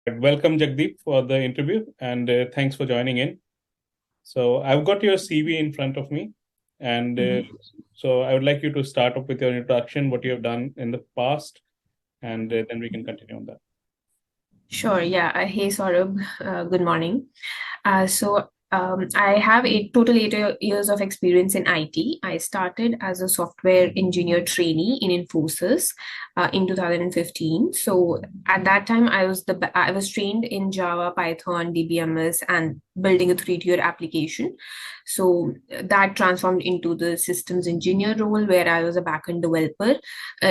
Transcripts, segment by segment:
Welcome, Jagdeep, for the interview, and thanks for joining in. So I've got your CV in front of me, and Mhm. so I would like you to start off with your introduction, what you have done in the past, and then we can continue on that. Sure. Yeah. Hey, Saurabh. Good morning. I have a total 8 years of experience in IT. I started as a software engineer trainee in Infosys in 2015. So at that time, I was trained in Java, Python, DBMS, and building a three-tier application. So that transformed into the systems engineer role, where I was a backend developer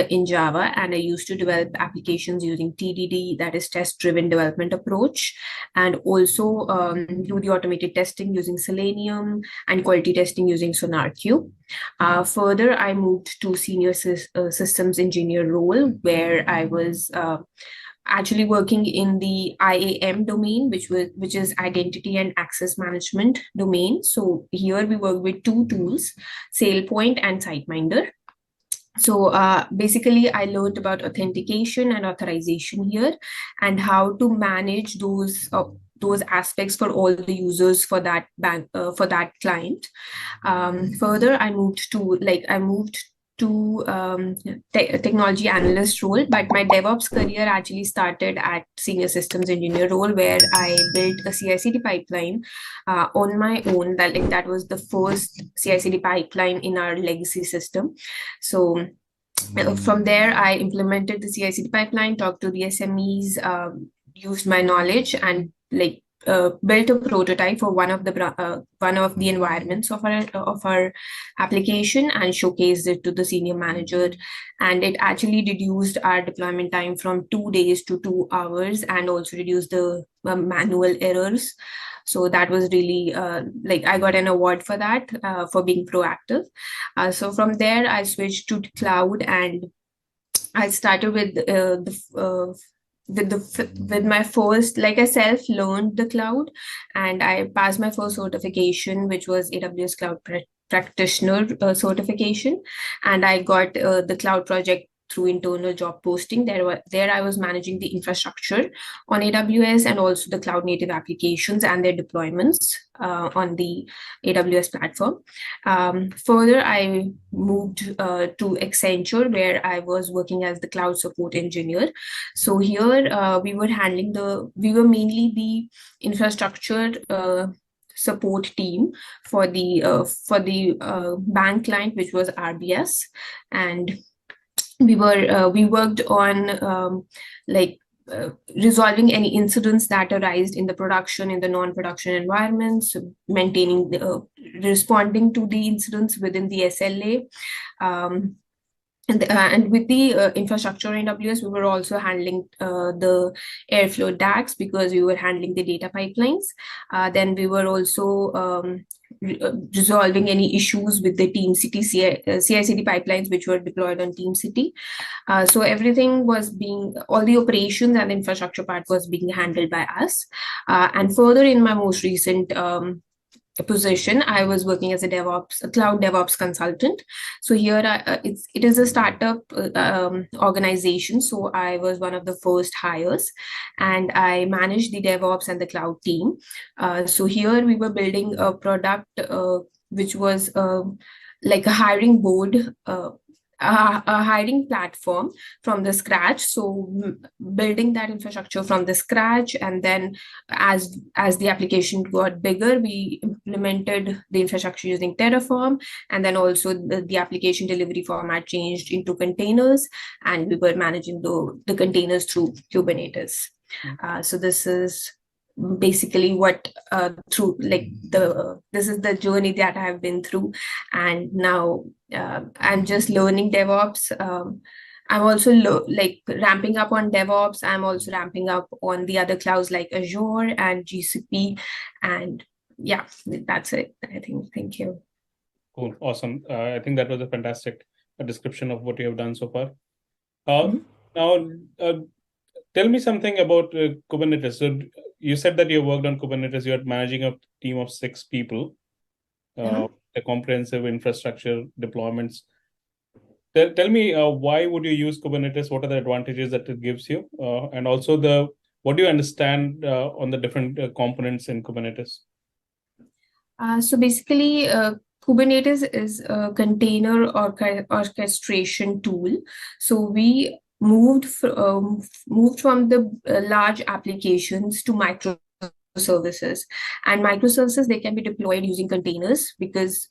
in Java, and I used to develop applications using TDD, that is test-driven development approach, and also do the automated testing using Selenium and quality testing using SonarQube. Further, I moved to systems engineer role, where I was actually working in the IAM domain, which is identity and access management domain. So here we work with two tools, SailPoint and SiteMinder. So basically, I learned about authentication and authorization here, and how to manage those aspects for all the users for that bank for that client. Further, I moved to technology analyst role, but my DevOps career actually started at senior systems engineer role, where I built a CI/CD pipeline on my own. That was the first CI/CD pipeline in our legacy system. So from there, I implemented the CI/CD pipeline, talked to the SMEs, used my knowledge, and built a prototype for one of the environments of our application, and showcased it to the senior manager. And it actually reduced our deployment time from 2 days to 2 hours, and also reduced the manual errors. So that was really I got an award for that, for being proactive. So from there, I switched to cloud, and I started with my first, like, I self learned the cloud, and I passed my first certification, which was AWS Cloud Practitioner certification, and I got the cloud project through internal job posting. There I was managing the infrastructure on AWS, and also the cloud native applications and their deployments on the AWS platform. Further, I moved to Accenture, where I was working as the cloud support engineer. So here we were mainly the infrastructure support team for the bank client, which was RBS, and we worked on like resolving any incidents that arised in the production, in the non-production environments, maintaining responding to the incidents within the SLA. um, and with the infrastructure in AWS, we were also handling the Airflow DAX, because we were handling the data pipelines. Then we were also resolving any issues with the TeamCity CI/CD pipelines, which were deployed on TeamCity. So all the operations and the infrastructure part was being handled by us. And further, in my most recent position, I was working as a cloud DevOps consultant. So here, it is a startup organization. So I was one of the first hires, and I managed the DevOps and the cloud team. So here we were building a product which was like a hiring board. A hiring platform from the scratch. So building that infrastructure from the scratch, and then as the application got bigger, we implemented the infrastructure using Terraform, and then also the application delivery format changed into containers, and we were managing the containers through Kubernetes. So this is basically what through like the this is the journey that I've been through. And now I'm just learning DevOps. I'm also ramping up on DevOps. I'm also ramping up on the other clouds like Azure and GCP. And yeah, that's it, I think. Thank you. Cool, awesome. I think that was a fantastic description of what you have done so far. Uh, Mhm. Now, tell me something about Kubernetes. So you said that you worked on Kubernetes. You're managing a team of 6 people, Uh-huh. the comprehensive infrastructure deployments. Tell me, why would you use Kubernetes? What are the advantages that it gives you? And also what do you understand on the different components in Kubernetes? So basically, Kubernetes is a container orchestration tool. So we moved from the large applications to microservices, and microservices, they can be deployed using containers because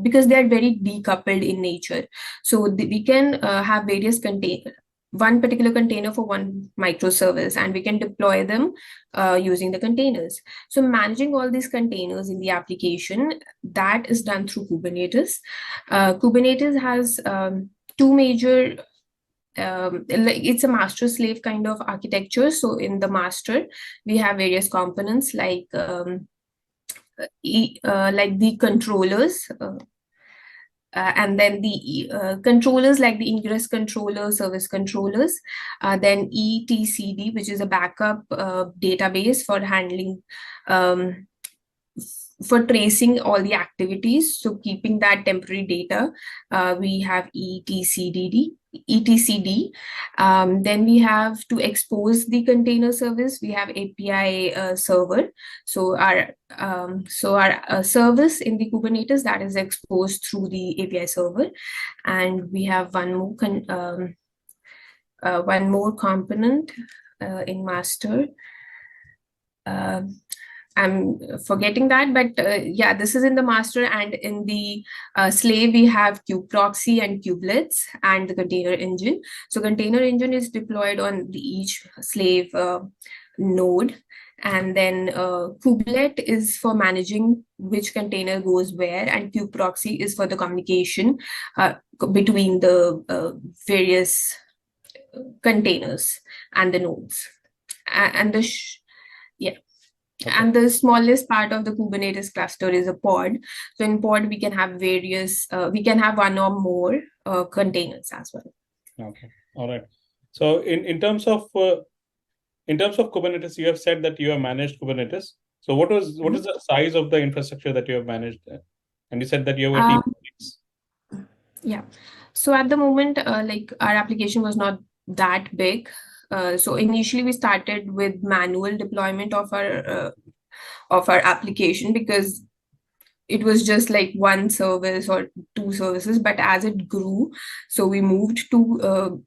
because they are very decoupled in nature. So we can have various one particular container for one microservice, and we can deploy them using the containers. So managing all these containers in the application, that is done through Kubernetes. Kubernetes has two major it's a master slave kind of architecture. So in the master, we have various components like the controllers, and then the controllers like the ingress controller, service controllers, then etcd, which is a backup database for handling for tracing all the activities, so keeping that temporary data. We have etcd. Then we have to expose the container service. We have API server. So our service in the Kubernetes, that is exposed through the API server. And we have one more component in master. I'm forgetting that, but yeah, this is in the master. And in the slave, we have kube proxy and kubelets and the container engine. So container engine is deployed on each slave node. And then kubelet is for managing which container goes where, and kube proxy is for the communication between the various containers and the nodes. And the yeah. Okay. And the smallest part of the Kubernetes cluster is a pod. So in pod, we can have we can have one or more containers as well. Okay. All right. So in terms of Kubernetes, you have said that you have managed Kubernetes. So what is the size of the infrastructure that you have managed there? And you said that you have a team of 6. Yeah. So at the moment, like our application was not that big. So initially we started with manual deployment of our application, because it was just like one service or two services. But as it grew, so we moved to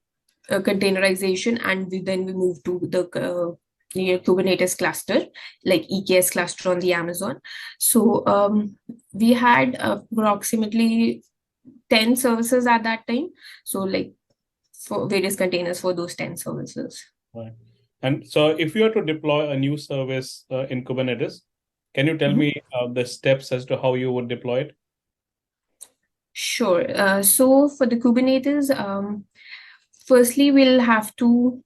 containerization, and then we moved to the Kubernetes cluster, like EKS cluster on the Amazon. So we had approximately 10 services at that time. So like for various containers for those 10 services. Right. And so if you are to deploy a new service in Kubernetes, can you tell me the steps as to how you would deploy it? Sure. So for the Kubernetes, firstly, we'll have to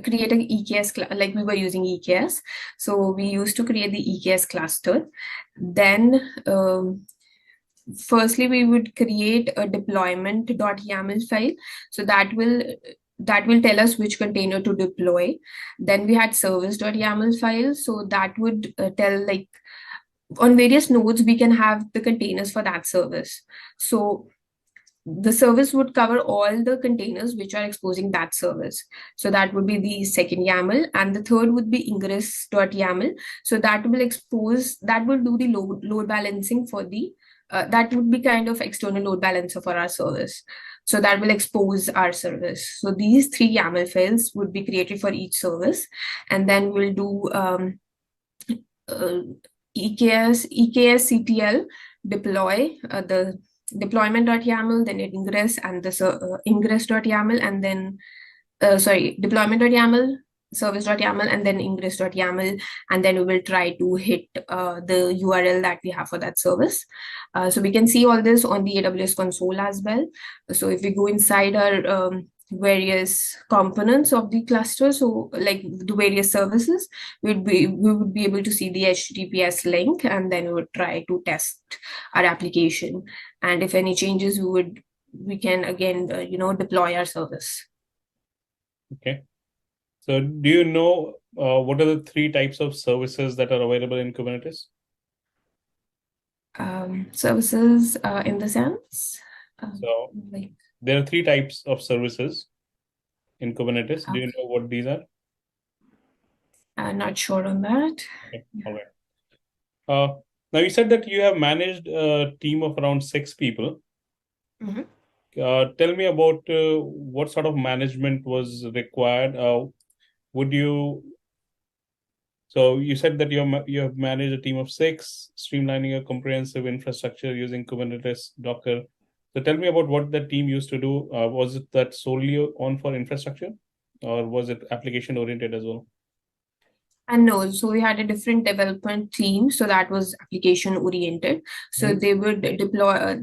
create an EKS, like we were using EKS. So we used to create the EKS cluster. Then firstly, we would create a deployment.yaml file. So that will tell us which container to deploy. Then we had service.yaml file. So that would tell, like, on various nodes, we can have the containers for that service. So the service would cover all the containers which are exposing that service. So that would be the second YAML. And the third would be ingress.yaml. So that will do the load balancing for that would be kind of external load balancer for our service. So that will expose our service. So these 3 YAML files would be created for each service. And then we'll do EKS-CTL deploy the deployment.yaml, then ingress, and the ingress.yaml, and then deployment.yaml, service.yaml, and then ingress.yaml, and then we will try to hit the URL that we have for that service. So we can see all this on the AWS console as well. So if we go inside our various components of the cluster, so like the various services, we would be able to see the HTTPS link, and then we would try to test our application. And if any changes, we can again deploy our service. Okay. So do you know what are the 3 types of services that are available in Kubernetes? Services in the sense? So there are 3 types of services in Kubernetes. Do you know what these are? I'm not sure on that. Okay, all right. Now you said that you have managed a team of around 6 people. Mhm. Tell me about what sort of management was required. Would you So you said that you have managed a team of 6, streamlining a comprehensive infrastructure using Kubernetes, Docker. So tell me about what that team used to do. Was it that solely on for infrastructure, or was it application oriented as well? And no, so we had a different development team, so that was application oriented. So Mhm. they would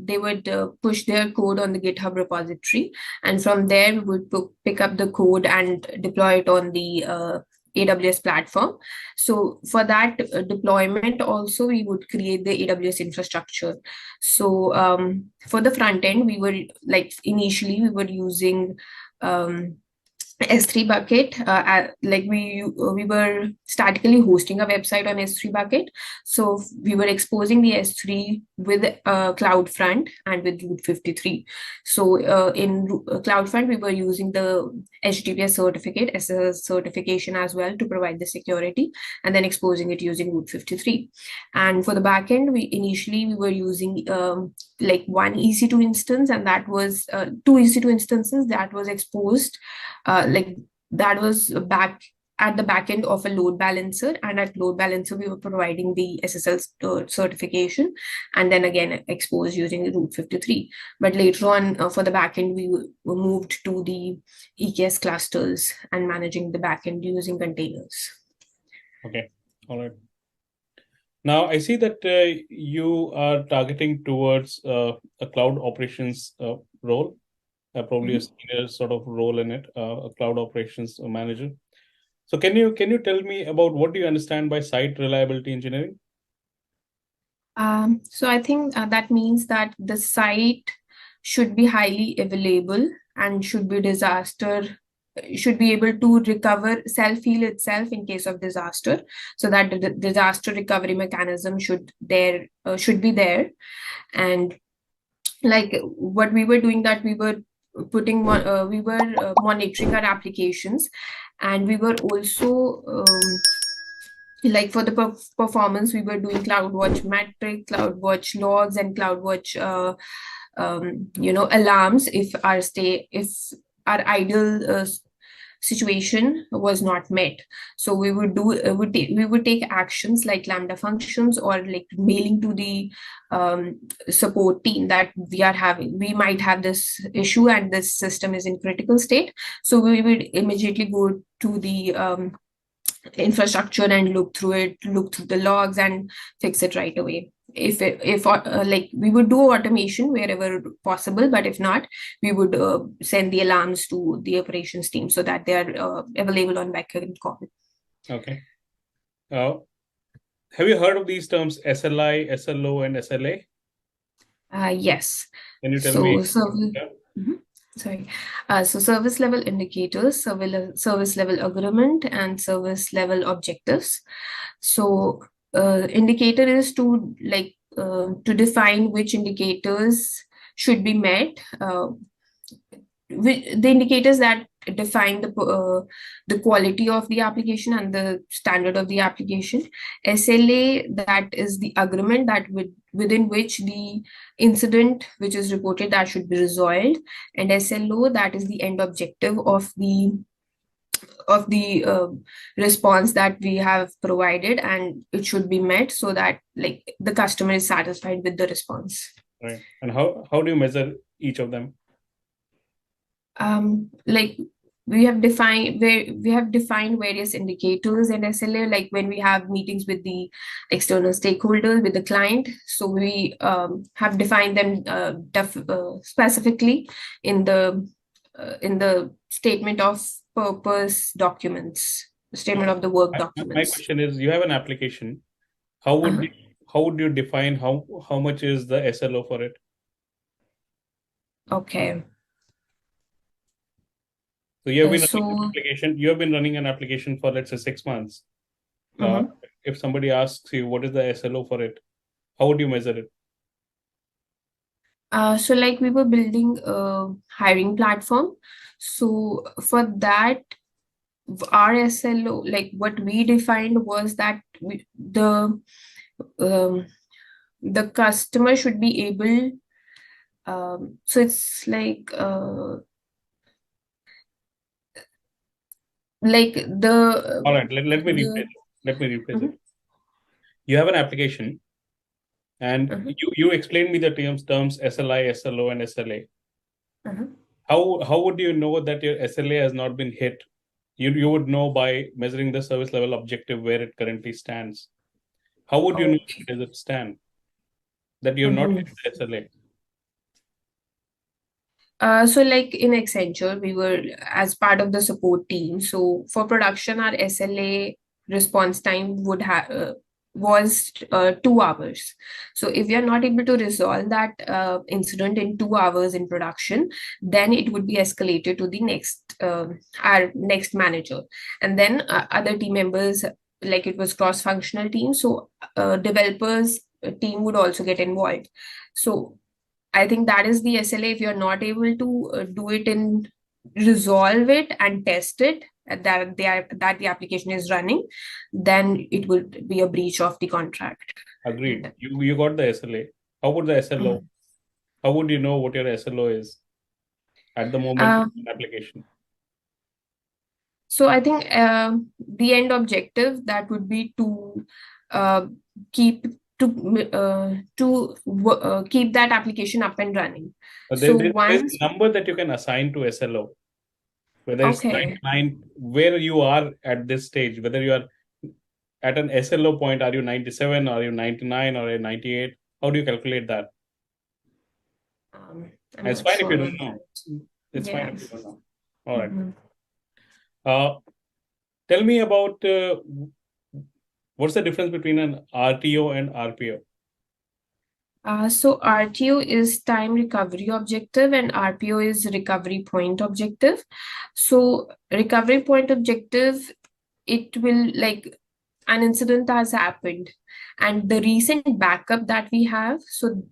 they would push their code on the GitHub repository, and from there we would pick up the code and deploy it on the AWS platform. So for that deployment, also we would create the AWS infrastructure. So for the front end, we were like initially we were using S3 bucket, like we were statically hosting a website on S3 bucket. So we were exposing the S3 with CloudFront and with Route 53. So in CloudFront, we were using the HTTPS certificate as a certification as well to provide the security, and then exposing it using Route 53. And for the backend, we were using like one EC2 instance, and that was two EC2 instances that was exposed like that was back at the back end of a load balancer, and at load balancer we were providing the SSL certification, and then again exposed using Route 53. But later on for the backend we moved to the EKS clusters and managing the backend using containers. Okay, all right. Now I see that you are targeting towards a cloud operations role, probably a Mhm. senior sort of role in it, a cloud operations manager. So can you tell me about what do you understand by site reliability engineering? So I think that means that the site should be highly available and should be able to recover, self-heal itself in case of disaster, so that the disaster recovery mechanism should be there. And like what we were doing, that we were monitoring our applications, and we were also like for the performance, we were doing CloudWatch metric, CloudWatch logs, and CloudWatch alarms if our ideal situation was not met. So we would take actions like Lambda functions, or like mailing to the support team that we might have this issue and this system is in critical state. So we would immediately go to the infrastructure and look through the logs and fix it right away. If like we would do automation wherever possible, but if not, we would send the alarms to the operations team so that they are available on backend call. Okay. Uh, have you heard of these terms SLI, SLO, and SLA? Yes. Can you tell me? So Yeah. Mhm. Sorry. So service level indicators, service level agreement, and service level objectives. So indicator is to define which indicators should be met. The indicators that define the quality of the application and the standard of the application. SLA, that is the agreement within which the incident which is reported that should be resolved, and SLO, that is the end objective of the response that we have provided, and it should be met so that like the customer is satisfied with the response. Right. And how do you measure each of them? Like we have defined various indicators in SLA, like when we have meetings with the external stakeholders, with the client. So we have defined them specifically in the statement of purpose documents, statement of the work My documents. question is, you have an application. How would Uh-huh. you, how would you define how much is the SLO for it? Okay. So you have been running an So application. You have been running an application for, let's say, 6 months. Uh, mhm. if somebody asks you what is the SLO for it, how would you measure it? So like we were building a hiring platform. So for that, our SLO, like what we defined was that um, the customer should be able, so it's like All right, let me rephrase the it. Let me rephrase it. Mhm, You have an application, and mhm, you explained me the terms SLI, SLO, and SLA. mhm. How would you know that your SLA has not been hit? You would know by measuring the service level objective where it currently stands. How would you know Okay. where does it stand that you have not hit Mhm. the SLA? So like in Accenture, we were as part of the support team. So for production, our SLA response time would have was 2 hours. So if we are not able to resolve that incident in 2 hours in production, then it would be escalated to the next our next manager, and then other team members. Like it was cross-functional team, so developers team would also get involved. So I think that is the SLA. If you're not able to do it in resolve it and test it, that the application is running, then it will be a breach of the contract. Agreed. And You got the SLA. How about the SLO? Mhm. How would you know what your SLO is at the moment uh, in application? so I think the end objective that would be to uh, keep keep that application up and running. So There's once a number that you can assign to SLO, whether it's okay. 99, where you are at this stage, whether you are at an SLO point, are you 97, are you 99, or are you 98? How do you calculate that? I'm It's not fine if you sure don't on know. that. It's fine Yeah. if you don't know. All right. Mhm. Uh, Tell me about what's the difference between an RTO and RPO? So RTO is time recovery objective and RPO is recovery point objective. So recovery point objective, it will like an incident has happened and the recent backup that we have. So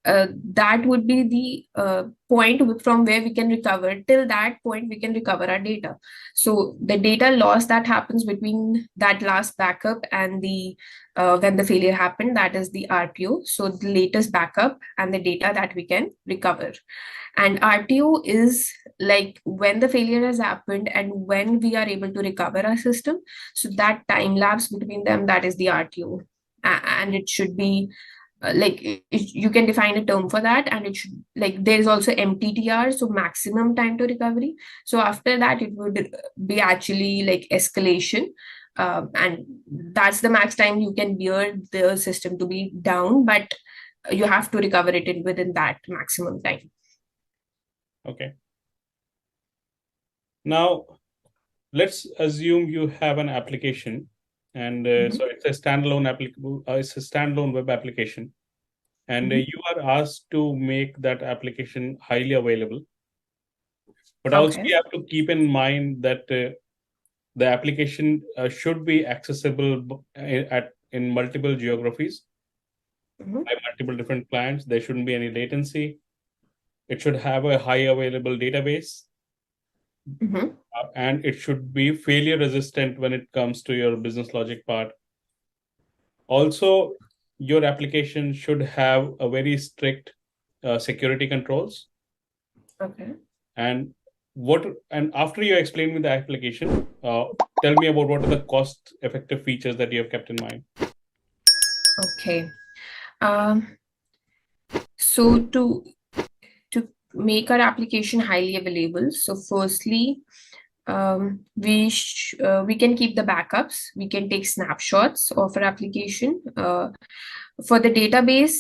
that would be the point from where we can recover. Till that point we can recover our data. So the data loss that happens between that last backup and the when the failure happened, that is the RPO, so the latest backup and the data that we can recover. And RTO is like when the failure has happened and when we are able to recover our system. So that time lapse between them, that is the RTO. And it should be you can define a term for that, and it should like there is also MTTR, so maximum time to recovery. So after that it would be actually like escalation, and that's the max time you can bear the system to be down, but you have to recover it in within that maximum time. Okay. Now, let's assume you have an application, and Mhm, so it's a standalone web application, and mhm. you are asked to make that application highly available. But also, Okay. you have to keep in mind that the application should be accessible at in multiple geographies Mhm, by multiple different clients. There shouldn't be any latency. It should have a high available database, mhm, and it should be failure resistant when it comes to your business logic part. Also, your application should have a very strict security controls. okay. And and after you explain me the application, tell me about what are the cost effective features that you have kept in mind. Okay. Um, so to make our application highly available, so firstly, we can keep the backups. We can take snapshots of our application. For the database,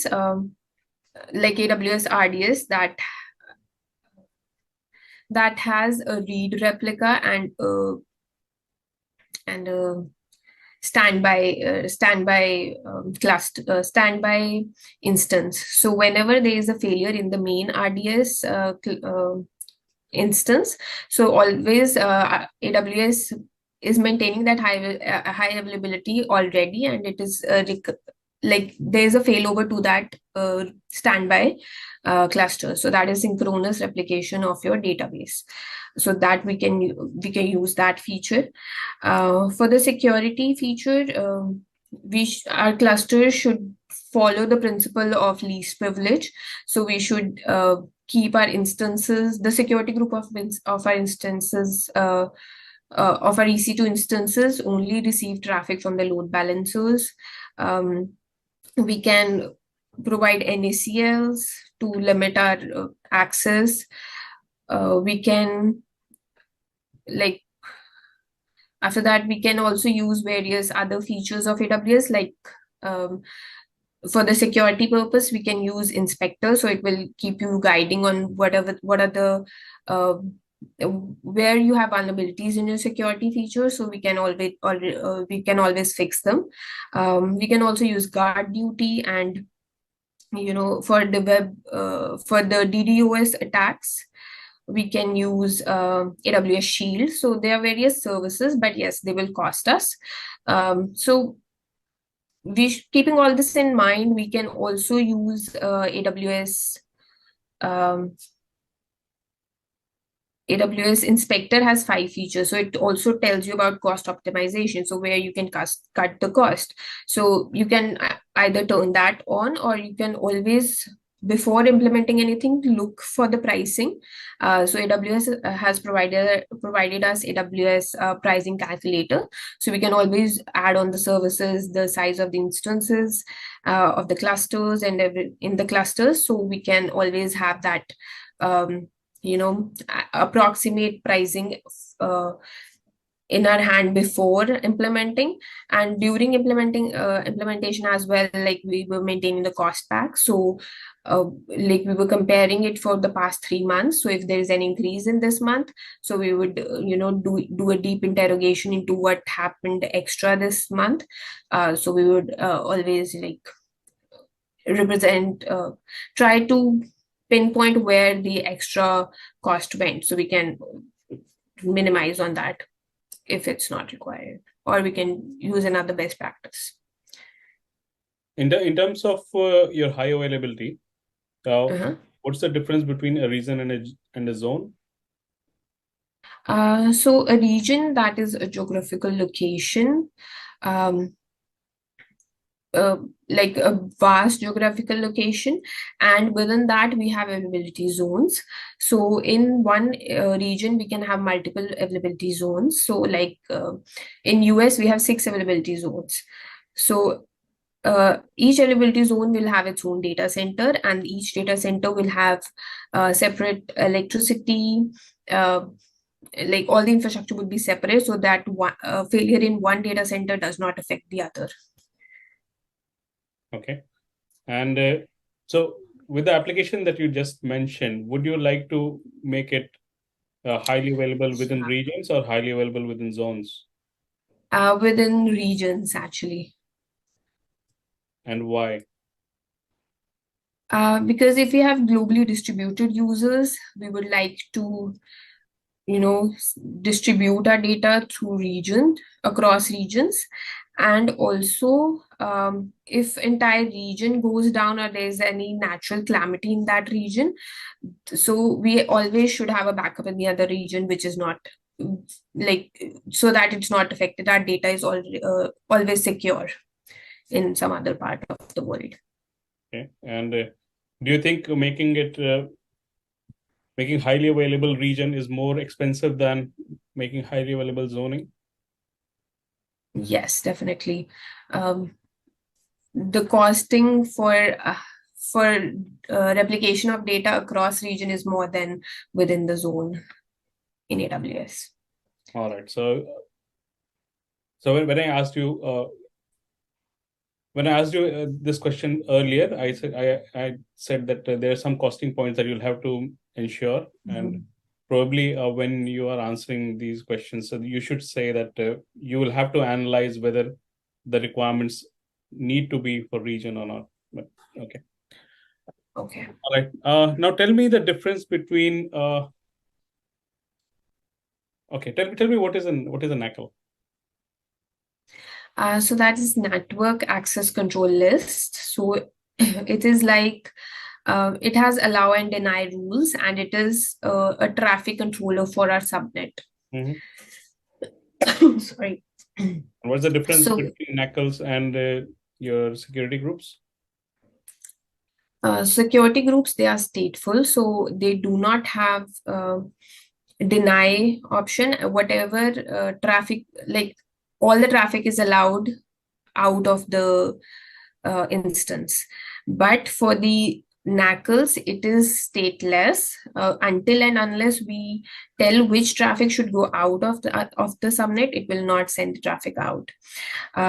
like AWS RDS, that has a read replica and a standby instance. So whenever there is a failure in the main RDS instance, so always AWS is maintaining that high availability already, and it is like there's a failover to that standby cluster. So that is synchronous replication of your database. So that we can use that feature. For the security feature, our clusters should follow the principle of least privilege. So we should keep our instances, the security group of our instances, of our EC2 instances only receive traffic from the load balancers. We can provide NACLs to limit our access. We can, like, after that, we can also use various other features of AWS, like um, for the security purpose, we can use inspector. So it will keep you guiding on what are the uh, where you have vulnerabilities in your security features. So we can always fix them. We can also use guard duty, and for the for the DDoS attacks, we can use AWS Shield. So there are various services, but yes, they will cost us. So keeping all this in mind, we can also use um, AWS Inspector has 5 features. So it also tells you about cost optimization. So where you can cut the cost. So you can either turn that on, or you can always, before implementing anything, look for the pricing. So AWS has provided us AWS pricing calculator. So we can always add on the services, the size of the instances of the clusters and in the clusters. So we can always have that um, approximate pricing uh, in our hand before implementing, and during implementation as well. Like, we were maintaining the cost pack. So like, we were comparing it for the past 3 months. So if there is an increase in this month, so we would do a deep interrogation into what happened extra this month. So we would always, like, represent try to pinpoint where the extra cost went, so we can minimize on that if it's not required, or we can use another best practice. In terms of your high availability, Uh-huh. what's the difference between a region and a zone? So a region, that is a geographical location, um, uh, like a vast geographical location, and within that we have availability zones. So in one region we can have multiple availability zones. So like in US we have 6 availability zones. So each availability zone will have its own data center, and each data center will have separate electricity. Like, all the infrastructure would be separate, so that failure in one data center does not affect the other. Okay. And so with the application that you just mentioned, would you like to make it highly available within regions or highly available within zones? Within regions, actually. And why? Because if we have globally distributed users, we would like to, distribute our data through across regions. And also, if entire region goes down, or there's any natural calamity in that region, so we always should have a backup in the other region, which is not, like, so that it's not affected. Our data is always secure in some other part of the world. Okay. And do you think making highly available region is more expensive than making highly available zoning? Yes, definitely. The costing for replication of data across region is more than within the zone in AWS. All right. So when I asked you this question earlier, I said that there are some costing points that you'll have to ensure, and probably when you are answering these questions, so you should say that you will have to analyze whether the requirements need to be for region or not. But okay. Okay. All right. Now tell me the difference between. Okay, tell me what is an NACL. So that is network access control list. So it is like it has allow and deny rules, and it is a traffic controller for our subnet. Mhm. Sorry. And what's the difference So between NACLs and your security groups? security groups, they are stateful, so they do not have deny option. Whatever traffic, like all the traffic is allowed out of the instance. But for the NACLs, it is stateless until and unless we tell which traffic should go out of the subnet, it will not send the traffic out.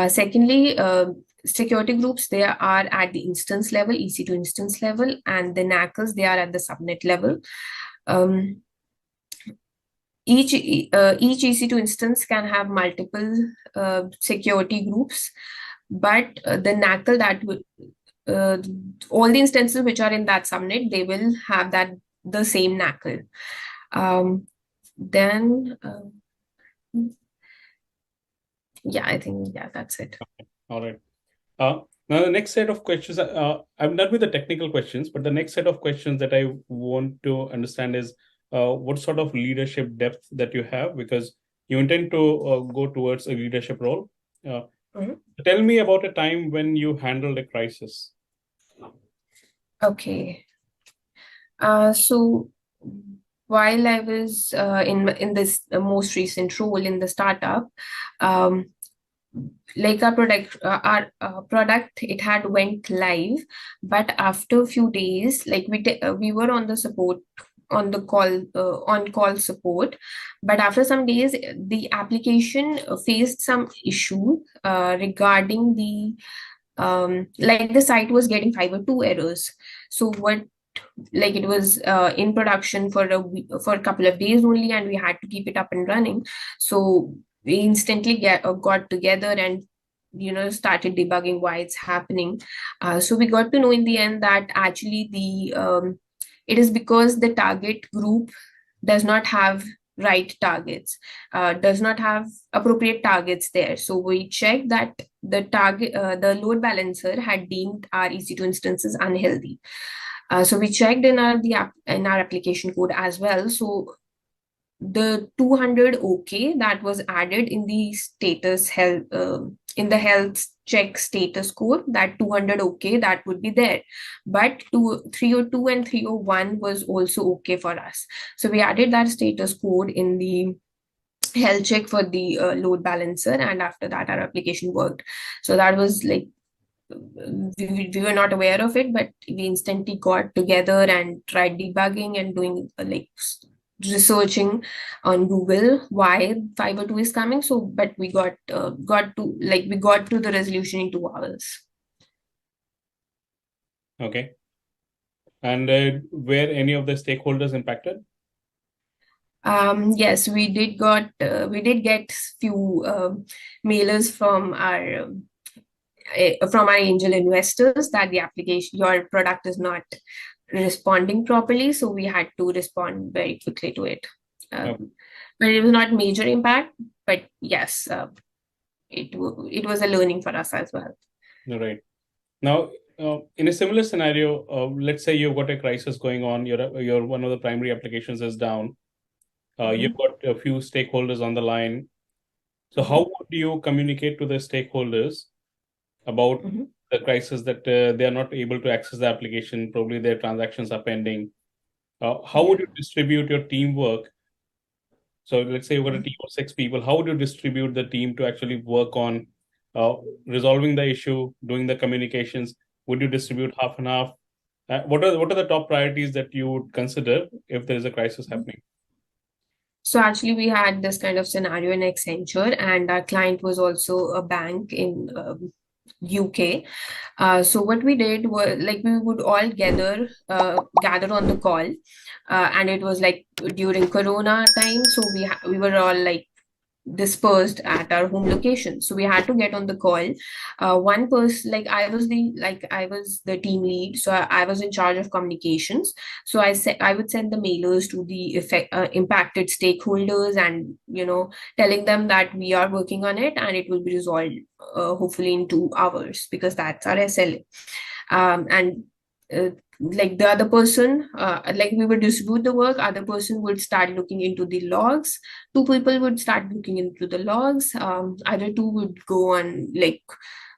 Secondly, security groups, they are at the instance level, EC2 instance level, and the NACLs, they are at the subnet level. Um, each EC2 instance can have multiple security groups, but the NACL that will all the instances which are in that subnet, they will have that the same NACL. Then yeah, I think that's it. All right. Now, the next set of questions, I'm done with the technical questions, but the next set of questions that I want to understand is what sort of leadership depth that you have, because you intend to go towards a leadership role. Uh, Mhm. Tell me about a time when you handled a crisis. Okay. So while I was in this most recent role in the startup, um, like our product, it had went live, but after a few days, like we were on the support on the call on call support, but after some days the application faced some issue regarding the like the site was getting fiber 2 errors. So what, like it was in production for for a couple of days only, and we had to keep it up and running. So we instantly got together and started debugging why it's happening. So we got to know in the end that actually the it is because the target group does not have right targets, does not have appropriate targets there. So we checked that the load balancer had deemed our EC2 instances unhealthy. So we checked in our application code as well. So the 200 OK that was added in the status health in the health check status code, that 200 OK that would be there, but 302 and 301 was also OK for us. So we added that status code in the health check for the load balancer, and after that our application worked. So that was like we were not aware of it, but we instantly got together and tried debugging and doing researching on Google why Fiber 2 is coming. So, but we got to the resolution in 2 hours. Okay. And were any of the stakeholders impacted? Yes, we did get few mailers from our angel investors that the application, your product is not responding properly. So we had to respond very quickly to it. Okay. But it was not major impact, but yes, it was a learning for us as well. Right. Now, in a similar scenario, let's say you've got a crisis going on, your one of the primary applications is down. You've got a few stakeholders on the line. So how would you communicate to the stakeholders about the crisis, that they are not able to access the application, probably their transactions are pending? How would you distribute your teamwork? So let's say you've got a team of 6 people. How would you distribute the team to actually work on uh, resolving the issue, doing the communications? Would you distribute half and half? What are the top priorities that you would consider if there is a crisis happening? So actually, we had this kind of scenario in Accenture, and our client was also a bank in UK. So what we did was, like, we would all gather on the call, and it was like during Corona time. So we were all like dispersed at our home location. So we had to get on the call. One person, I was the team lead, so I was in charge of communications. So I would send the mailers to the impacted stakeholders, and telling them that we are working on it and it will be resolved hopefully in 2 hours, because that's our SLA. And like the other person, like we would distribute the work, other person would start looking into the logs, two people would start looking into the logs, other two would go on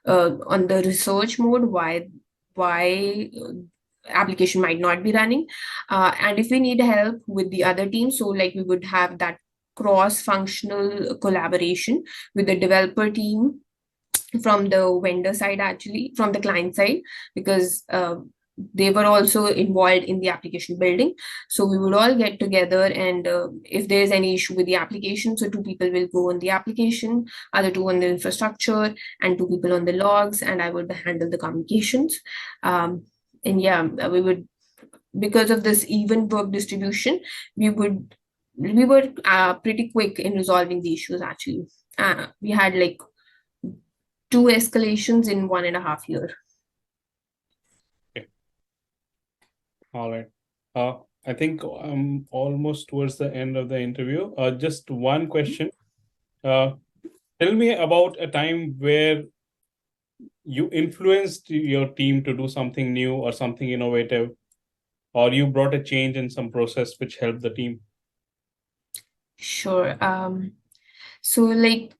the research mode, why application might not be running, and if we need help with the other team, so like we would have that cross functional collaboration with the developer team from the vendor side, actually from the client side, because they were also involved in the application building. So we would all get together, and if there's any issue with the application, so two people will go on the application, other two on the infrastructure, and two people on the logs, and I would handle the communications. And yeah, we would, because of this even work distribution, we were pretty quick in resolving the issues, actually. We had like 2 escalations in 1.5 years. Okay. All right. I think I'm almost towards the end of the interview. Just one question. Tell me about a time where you influenced your team to do something new or something innovative, or you brought a change in some process which helped the team. Sure. So like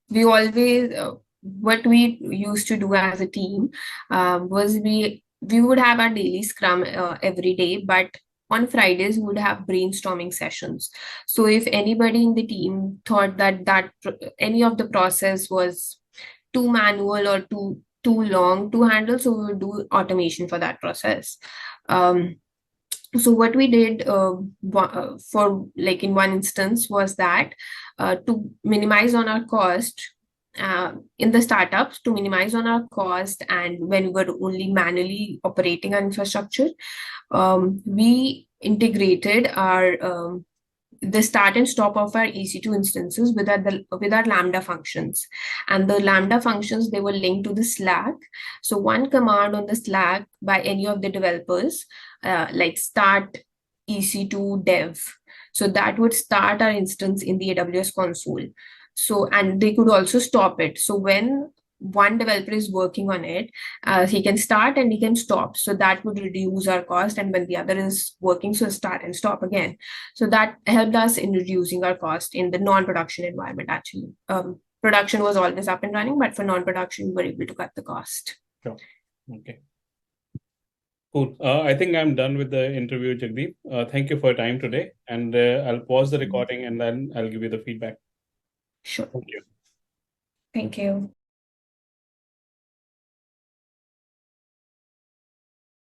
we always what we used to do as a team was we would have our daily scrum every day, but on Fridays we would have brainstorming sessions. So if anybody in the team thought that any of the process was too manual or too long to handle, so we would do automation for that process. So what we did for like in one instance was that to minimize on our cost in the startups, to minimize on our cost, and when we were only manually operating our infrastructure, we integrated our the start and stop of our EC2 instances with our Lambda functions. And the Lambda functions, they were linked to the Slack. So one command on the Slack by any of the developers, like start EC2 dev. So that would start our instance in the AWS console. So, and they could also stop it. So when one developer is working on it, he can start and he can stop. So that would reduce our cost. And when the other is working, so start and stop again. So that helped us in reducing our cost in the non-production environment, actually. Production was always up and running, but for non-production, we were able to cut the cost. Sure. Okay. Cool. I think I'm done with the interview, Jagdeep. Thank you for your time today. And I'll pause the recording and then I'll give you the feedback. Sure. Thank you. Thank you.